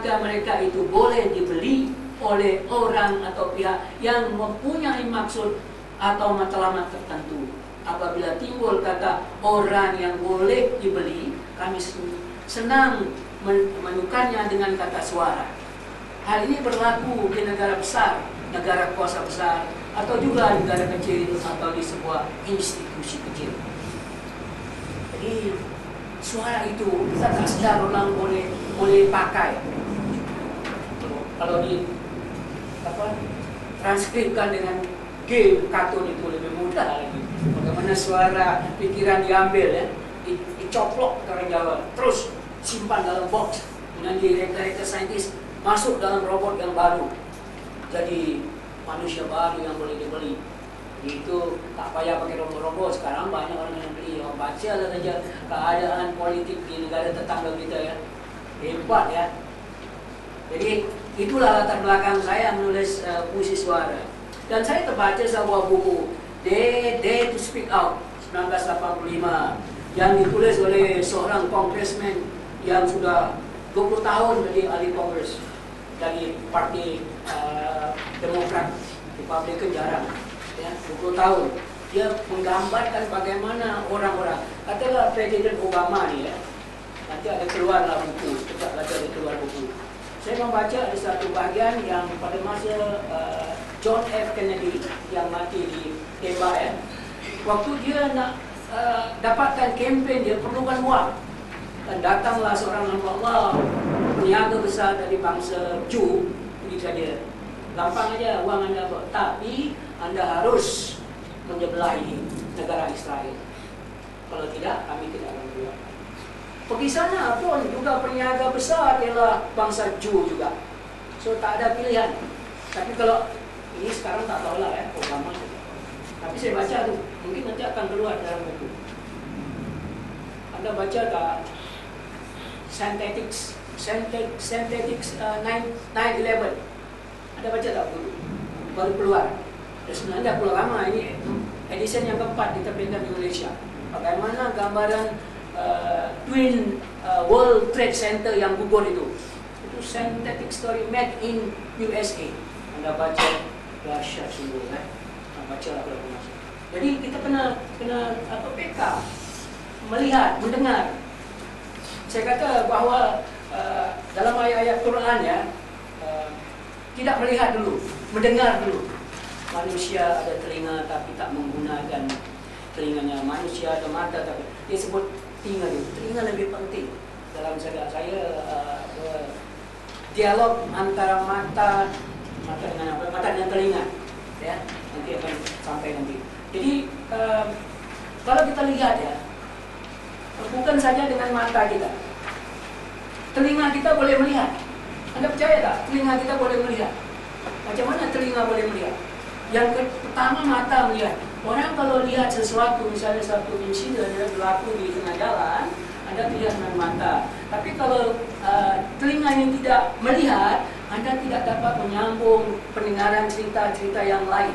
mereka itu boleh dibeli oleh orang atau pihak yang mempunyai maksud atau matlamat tertentu. Apabila timbul kata orang yang boleh dibeli, kami senang menukarnya dengan kata suara. Hal ini berlaku di negara besar, negara kuasa besar, atau juga negara kecil atau di sebuah institusi kecil. Jadi suara itu kita tak sedar orang boleh pakai. Kalau di transkripkan dengan game kartun itu lebih mudah lagi. Bagaimana suara pikiran diambil ya, dicoplok orang Jawa, terus simpan dalam box dengan direktur saintis masuk dalam robot yang baru. Jadi manusia baru yang boleh dibeli. Itu tak payah pakai robot-robot. Sekarang banyak orang yang beli. Baca lah saja keadaan politik di negara tetangga kita ya. Hebat ya. Jadi itulah latar belakang saya menulis puisi suara. Dan saya terbaca sebuah buku Dare to Speak Out 1985 yang ditulis oleh seorang congressman yang sudah 20 tahun menjadi ahli kongres dari parti Demokrat, Republikan jarang ya, 20 tahun. Dia menggambarkan bagaimana orang-orang, katakanlah Presiden Obama nih ya, nanti ada keluarlah buku, cepat lagi ada keluar buku. Saya membaca ada satu bagian yang pada masa John F. Kennedy yang mati di tembak ya, waktu dia nak dapatkan kempen dia perlukan uang, dan datanglah seorang hamba Allah, peniaga besar dari bangsa Jew, ini saja, gampang aja uang anda buat, tapi anda harus menyebelahi negara Israel, kalau tidak kami tidak akan keluar. Pergi sana pun juga peniaga besar ialah bangsa Jew juga, so tak ada pilihan. Tapi kalau ini sekarang tak tahulah ya, Obama. Tapi saya baca tu, mungkin nanti akan keluar dalam buku. Anda baca tak Synthetics 9/11? Anda baca tak buku? Baru keluar. Dan sebenarnya pulau lama ini edisi yang keempat diterbitkan di Malaysia. Bagaimana gambaran Twin World Trade Center yang gugur itu synthetic story made in USA. Anda baca, dahsyat sungguh kan? Baca lah kalau masuk. Jadi kita kena peka, melihat, mendengar. Saya kata bahawa dalam ayat-ayat Quran ya, tidak melihat dulu, mendengar dulu. Manusia ada telinga tapi tak menggunakan telinganya. Manusia ada mata tapi dia sebut telinga dia. Telinga lebih penting dalam saya dialog antara mata dengan apa? Mata dan telinga, ya. Nanti akan sampai nanti. Jadi kalau kita lihat ya, bukan saja dengan mata kita, telinga kita boleh melihat. Anda percaya tak? Telinga kita boleh melihat. Macam mana telinga boleh melihat? Yang pertama mata melihat. Orang kalau lihat sesuatu, misalnya satu insiden yang berlaku di tengah jalan, Anda lihat dengan mata. Tapi kalau telinga yang tidak melihat, Anda tidak dapat menyambung pendengaran cerita-cerita yang lain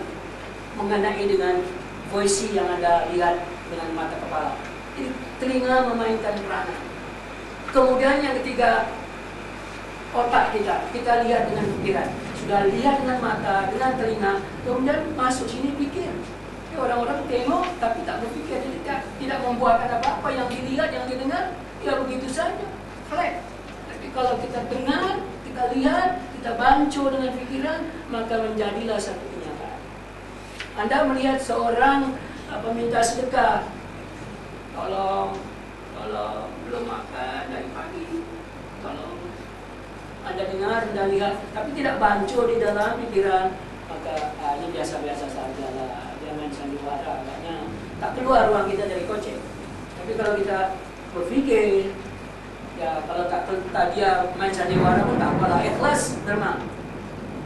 mengenai dengan voice yang Anda lihat dengan mata kepala. Jadi telinga memainkan peranan. Kemudian yang ketiga, otak kita lihat dengan pikiran. Sudah lihat dengan mata, dengan telinga, kemudian masuk sini pikir. Orang-orang tengok tapi tak berfikir, jadi tidak membuahkan apa-apa. Yang dilihat, yang didengar, ya begitu saja, flat. Tapi kalau kita dengar, kita lihat, kita bancu dengan pikiran, maka menjadilah satu kenyataan. Anda melihat seorang minta sedekah, tolong belum makan dari pagi, tolong. Anda dengar, Anda lihat, tapi tidak bancu di dalam pikiran, maka ini biasa-biasa sajalah. Jangan sandiwara, agaknya tak keluar ruang kita dari kocek. Tapi kalau kita berpikir, ya kalau tak dia main sandiwara pun tak apalah, ikhlas derma.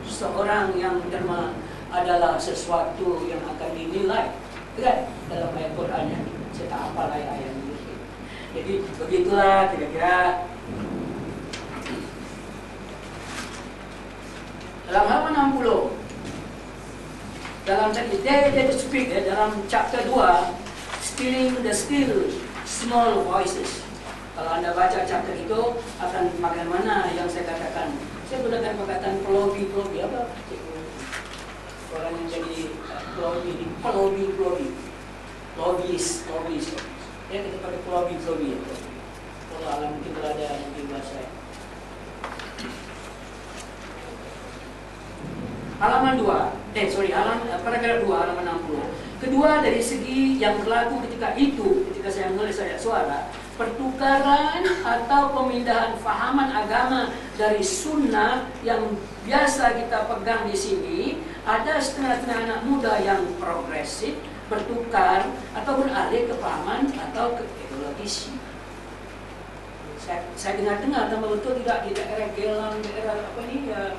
Seorang yang derma adalah sesuatu yang akan dinilai, kan? Dalam ayat Qurannya, saya tak apalah ayat ini. Jadi begitulah kira-kira. Dalam halaman 60, dalam Dare to Speak ya, dalam chapter 2, Stealing the Still Small Voices. Kalau Anda baca chapter itu, akan bagaimana yang saya katakan, menggunakan perkataan pelobi apa? Orang yang jadi pelobi, lobbyist. Ya, kita pakai pelobi. Kalau alam mungkin berada di bahasa. Halaman 2, paragraf 2 halaman 60. Kedua, dari segi yang berlaku ketika saya menulis ayat suara, pertukaran atau pemindahan fahaman agama dari sunnah yang biasa kita pegang di sini, ada setengah-setengah anak muda yang progresif bertukar atau beralih ke pahaman atau ke ideologis. Saya dengar tambah betul tidak di daerah Gelang, daerah apa ini ya,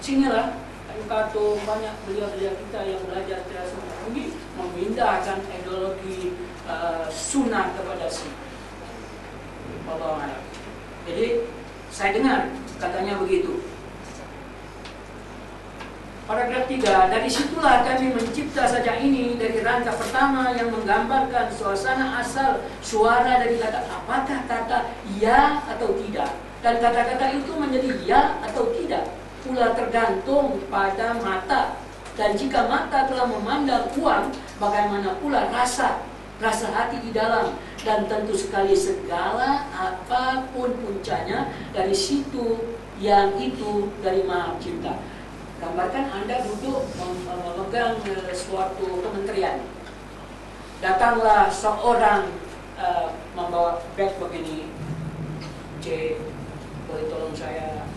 sinilah Kato, banyak beliau-beliau kita yang belajar secara sungguh-sungguh memindahkan ideologi sunnah kepada sini. Jadi saya dengar katanya begitu. Paragraf 3, dari situlah kami mencipta saja ini dari rangka pertama yang menggambarkan suasana asal suara dari kata apakah kata ya atau tidak, dan kata-kata itu menjadi ya atau tidak pula tergantung pada mata, dan jika mata telah memandang uang, bagaimana pula rasa hati di dalam, dan tentu sekali segala apapun puncanya dari situ yang itu dari Maha Cipta. Gambarkan Anda duduk memegang suatu kementerian, datanglah seorang membawa bag begini, C, boleh tolong saya,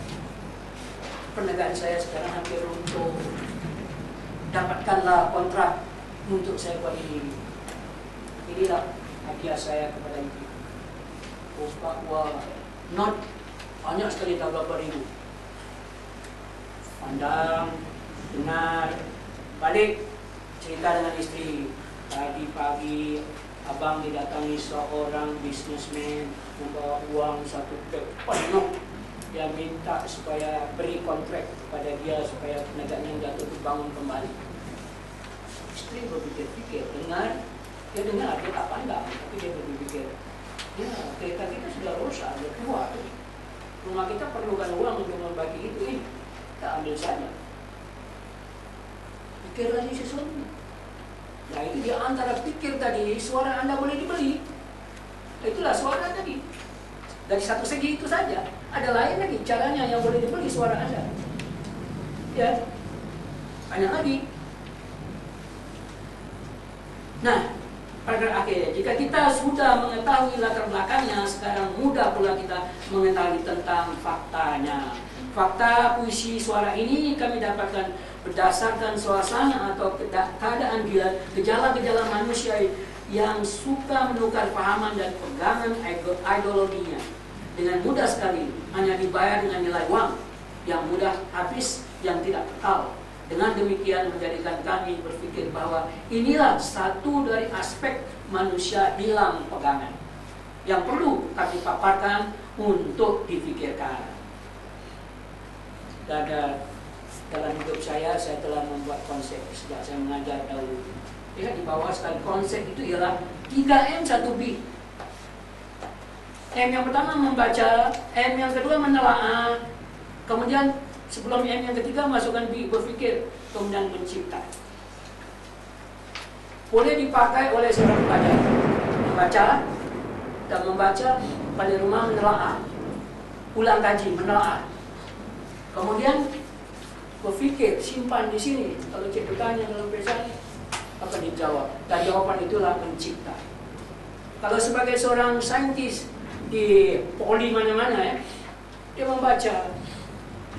perniagaan saya sekarang hampir runtuh, dapatkanlah kontrak untuk saya buat ini. Inilah hadiah saya kepada ibu. Oh Pak, wah, not banyak sekali, tak berapa ribu. Pandang, dengar, balik cerita dengan istri. Tadi pagi abang didatangi seorang bisnismen membawa uang satu beg penuh. Dia minta supaya beri kontrak kepada dia supaya perniagaannya jatuh dibangun kembali. Istri berpikir-pikir, dia dengar, dia tak pandang, tapi dia berpikir, ya kereta kita sudah rusak, sudah tua, rumah kita perlukan uang untuk membagi itu, kita ambil saja. Pikir lagi sesuatu. Nah itu dia antara pikir tadi, suara Anda boleh dibeli. Itulah suara tadi. Dari satu segi itu saja. Ada lain lagi caranya yang boleh dibeli suara Anda. Ya, banyak lagi. Nah, paragraf akhir, jika kita sudah mengetahui latar belakangnya, sekarang mudah pula kita mengetahui tentang faktanya. Fakta puisi suara ini kami dapatkan berdasarkan suasana atau keadaan gejala-gejala manusia yang suka menukar pahaman dan pegangan ideologinya. Dengan mudah sekali, hanya dibayar dengan nilai uang yang mudah habis, yang tidak kekal. Dengan demikian menjadikan kami berpikir bahwa inilah satu dari aspek manusia hilang pegangan yang perlu kami paparkan untuk dipikirkan. Dalam hidup saya telah membuat konsep sejak saya mengajar dahulu. Lihat di bawah sekali, konsep itu ialah 3M 1B. M yang pertama membaca, M yang kedua menelaah, kemudian sebelum M yang ketiga masukkan B, berpikir, kemudian mencipta. Boleh dipakai oleh seorang pelajar membaca dan membaca, pada rumah menelaah, ulang kaji, menelaah. Kemudian berpikir, simpan di sini. Kalau cik bertanya dalam pesan, apa dijawab? Dan jawaban itulah mencipta. Kalau sebagai seorang saintis di poli mana-mana, dia membaca,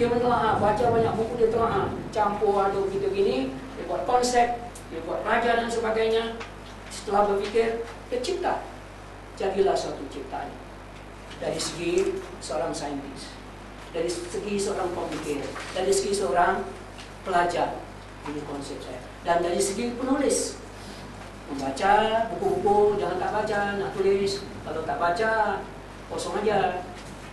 dia menelaah, baca banyak buku, dia telaah, campur aduk gitu gini, dia buat konsep, dia buat raja dan sebagainya. Setelah berpikir, dia cipta. Jadilah suatu ciptaan. Dari segi seorang saintis, dari segi seorang pemikir, dari segi seorang pelajar, ini konsep saya. Dan dari segi penulis, membaca buku-buku, jangan tak baca, nak tulis. Kalau tak baca, kosong aja.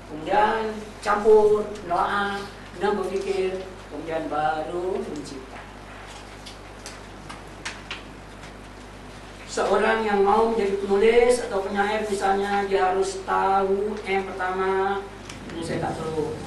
Kemudian campur, menelaah, dan berpikir, kemudian baru mencipta. Seorang yang mau menjadi penulis atau penyair misalnya, dia harus tahu yang pertama, ini saya tak perlu,